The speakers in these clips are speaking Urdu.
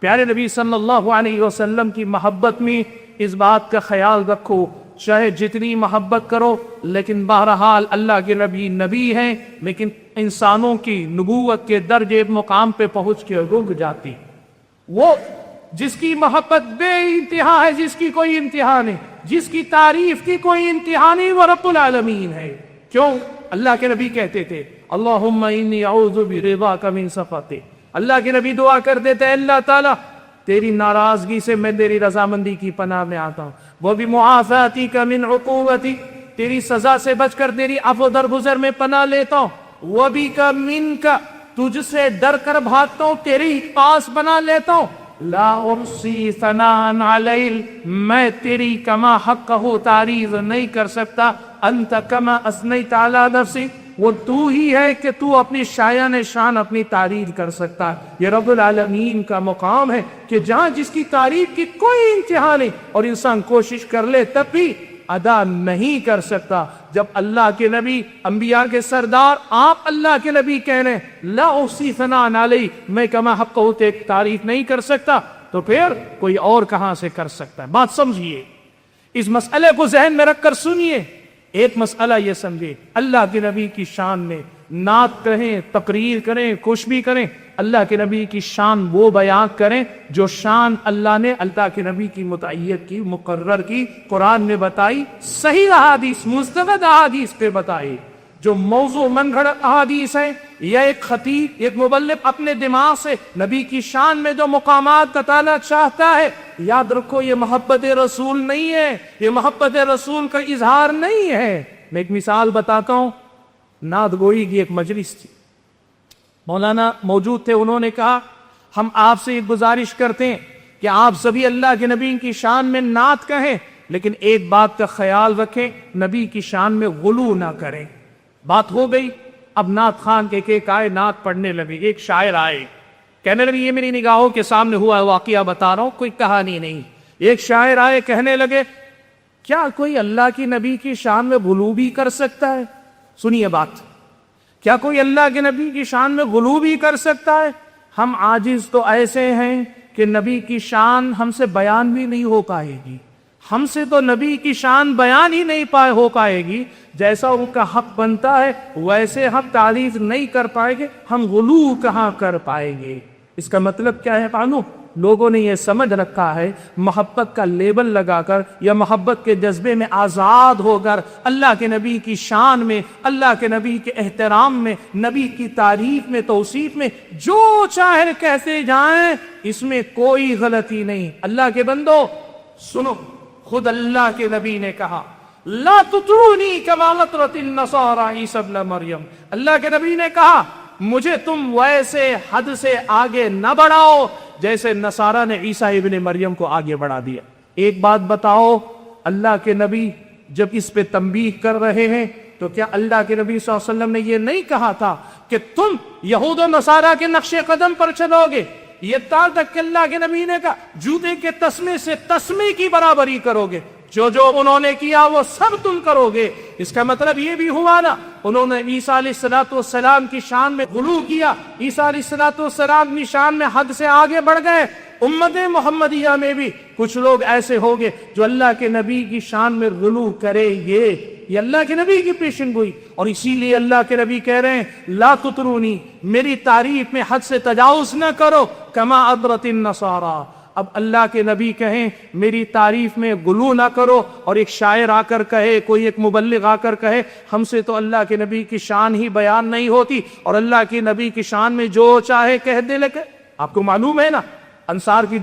پیارے نبی صلی اللہ علیہ وسلم کی محبت میں اس بات کا خیال رکھو، چاہے جتنی محبت کرو، لیکن بہرحال اللہ کے نبی نبی ہیں، لیکن انسانوں کی نبوت کے درجے مقام پہ پہنچ کے رک جاتی۔ وہ جس کی محبت بے انتہا ہے، جس کی کوئی انتہا نہیں، جس کی تعریف کی کوئی انتہا نہیں، وہ رب العالمین ہے۔ کیوں؟ اللہ کے نبی کہتے تھے اللہم انی اعوذ برضاک من سخطک۔ اللہ کے نبی دعا کر دیتے ہیں اللہ تعالیٰ تیری ناراضگی سے میں تیری رضامندی کی پناہ میں آتا ہوں، وہ بھی معافاتک من عقوبتی، تیری سزا سے بچ کر تیری عفو درگزر میں پناہ لیتا ہوں، وہ بھی کا من کا، تجھ سے ڈر کر بھاگتا ہوں، تیری پاس بنا لیتا ہوں، لا ارسی ثناء علیک، میں تیری کما حق ہو تعریف نہیں کر سکتا، انت کما اثنیت علی نفسک، وہ تو ہی ہے کہ تو اپنی شایان شان اپنی تعریف کر سکتا ہے۔ یہ رب العالمین کا مقام ہے کہ جہاں جس کی تعریف کی کوئی انتہا نہیں، اور انسان کوشش کر لے تب بھی ادا نہیں کر سکتا۔ جب اللہ کے نبی انبیاء کے سردار آپ اللہ کے نبی کہہ رہے ہیں لا احصی ثناء علیک، میں کما حق ہوتے تعریف نہیں کر سکتا، تو پھر کوئی اور کہاں سے کر سکتا ہے؟ بات سمجھیے، اس مسئلے کو ذہن میں رکھ کر سنیے۔ ایک مسئلہ یہ سمجھے، اللہ کے نبی کی شان میں نعت کہیں، تقریر کریں، کچھ بھی کریں، اللہ کے نبی کی شان وہ بیان کریں جو شان اللہ نے اللہ کے نبی کی متعین کی، مقرر کی، قرآن میں بتائی، صحیح احادیث، مستند احادیث پہ بتائی۔ جو موضوع من گھڑت احادیث ہیں یا ایک خطیب، ایک مبلغ اپنے دماغ سے نبی کی شان میں جو مقامات بتانا چاہتا ہے، یاد رکھو یہ محبت رسول نہیں ہے، یہ محبت رسول کا اظہار نہیں ہے۔ میں ایک مثال بتاتا ہوں، نعت گوئی کی ایک مجلس تھی، مولانا موجود تھے، انہوں نے کہا ہم آپ سے ایک گزارش کرتے ہیں کہ آپ سبھی اللہ کے نبی کی شان میں نعت کہیں، لیکن ایک بات کا خیال رکھیں، نبی کی شان میں غلو نہ کریں۔ بات ہو گئی، اب نعت خان کے ایک آئے، نعت پڑھنے لگے، ایک شاعر آئے، کہنے لگے یہ میری نگاہوں کے سامنے ہوا ہے واقعہ بتا رہا ہوں، کوئی کہانی نہیں۔ ایک شاعر آئے، کہنے لگے کیا کوئی اللہ کی نبی کی شان میں غلو بھی کر سکتا ہے؟ سنیے بات، کیا کوئی اللہ کے نبی کی شان میں غلو بھی کر سکتا ہے؟ ہم عاجز تو ایسے ہیں کہ نبی کی شان ہم سے بیان بھی نہیں ہو پائے گی، ہم سے تو نبی کی شان بیان ہی نہیں ہو پائے گی، جیسا ان کا حق بنتا ہے ویسے ہم تعریف نہیں کر پائیں گے، ہم غلو کہاں کر پائیں گے؟ اس کا مطلب کیا ہے معلوم؟ لوگوں نے یہ سمجھ رکھا ہے محبت کا لیبل لگا کر یا محبت کے جذبے میں آزاد ہو کر اللہ کے نبی کی شان میں، اللہ کے نبی کے احترام میں، نبی کی تعریف میں، توصیف میں جو چاہے کہتے جائیں، اس میں کوئی غلطی نہیں۔ اللہ کے بندو سنو، خود اللہ کے نبی نے کہا لا تطرونی کما اطرت النصارى عیسی ابن مریم، اللہ کے نبی نے کہا مجھے تم ویسے حد سے آگے نہ بڑھاؤ جیسے نصارہ نے عیسیٰ ابن مریم کو آگے بڑھا دیا۔ ایک بات بتاؤ، اللہ کے نبی جب اس پہ تنبیہ کر رہے ہیں تو کیا اللہ کے نبی صلی اللہ علیہ وسلم نے یہ نہیں کہا تھا کہ تم یہود و نصارہ کے نقش قدم پر چلو گے؟ یہ تک کہ اللہ کے نبی نے کہا جوتے کے تسمے سے تسمے کی برابری کرو گے، جو جو انہوں نے کیا وہ سب تم کرو گے۔ اس کا مطلب یہ بھی ہوا نا، انہوں نے عیسیٰ علیہ السلام کی شان میں غلو کیا، عیسیٰ علیہ السلام کی شان میں حد سے آگے بڑھ گئے۔ امت محمدیہ میں بھی کچھ لوگ ایسے ہوں گے جو اللہ کے نبی کی شان میں غلو کریں گے، یہ اللہ کے نبی کی پیشن گوئی، اور اسی لیے اللہ کے نبی کہہ رہے ہیں لا تطرونی، میری تعریف میں حد سے تجاوز نہ کرو کما اطرت النصارى۔ اب اللہ کے نبی کہیں میری تعریف میں غلو نہ کرو، اور ایک شاعر آ کر کہے، کوئی ایک مبلغ آ کر کہے ہم سے تو اللہ کے نبی کی شان ہی بیان نہیں ہوتی، اور اللہ کے نبی کی شان میں جو چاہے کہہ دے لگے۔ آپ کو معلوم ہے نا، انصار کی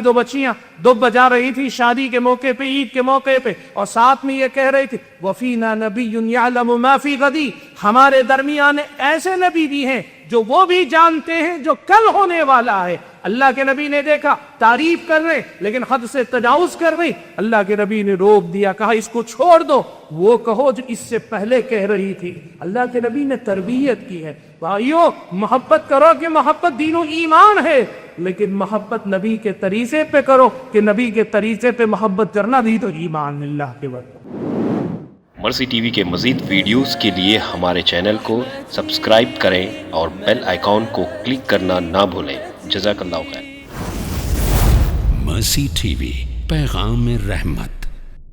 دو بچیاں دف بجا رہی تھی شادی کے موقع پہ، عید کے موقع پہ، اور ساتھ میں یہ کہہ رہی تھی وَفِينَا نَبِيٌّ يَعْلَمُ مَا فِي غَدٍ، ہمارے درمیان ایسے نبی بھی ہیں جو وہ بھی جانتے ہیں جو کل ہونے والا ہے۔ اللہ کے نبی نے دیکھا تعریف کر رہے لیکن حد سے تجاوز کر رہی، اللہ کے نبی نے روک دیا، کہا اس کو چھوڑ دو، وہ کہو جو اس سے پہلے کہہ رہی تھی۔ اللہ کے نبی نے تربیت کی ہے، بھائیو محبت کرو کہ محبت دین و ایمان ہے، لیکن محبت نبی کے طریقے پہ کرو کہ نبی کے طریقے پہ محبت کرنا بھی تو ایمان اللہ کے وقت۔ مرسی ٹی وی کے مزید ویڈیوز کے لیے ہمارے چینل کو سبسکرائب کریں اور بیل آئیکن کو کلک کرنا نہ بھولیں۔ جزاک اللہ خیر. مرسی ٹی وی، پیغام رحمت.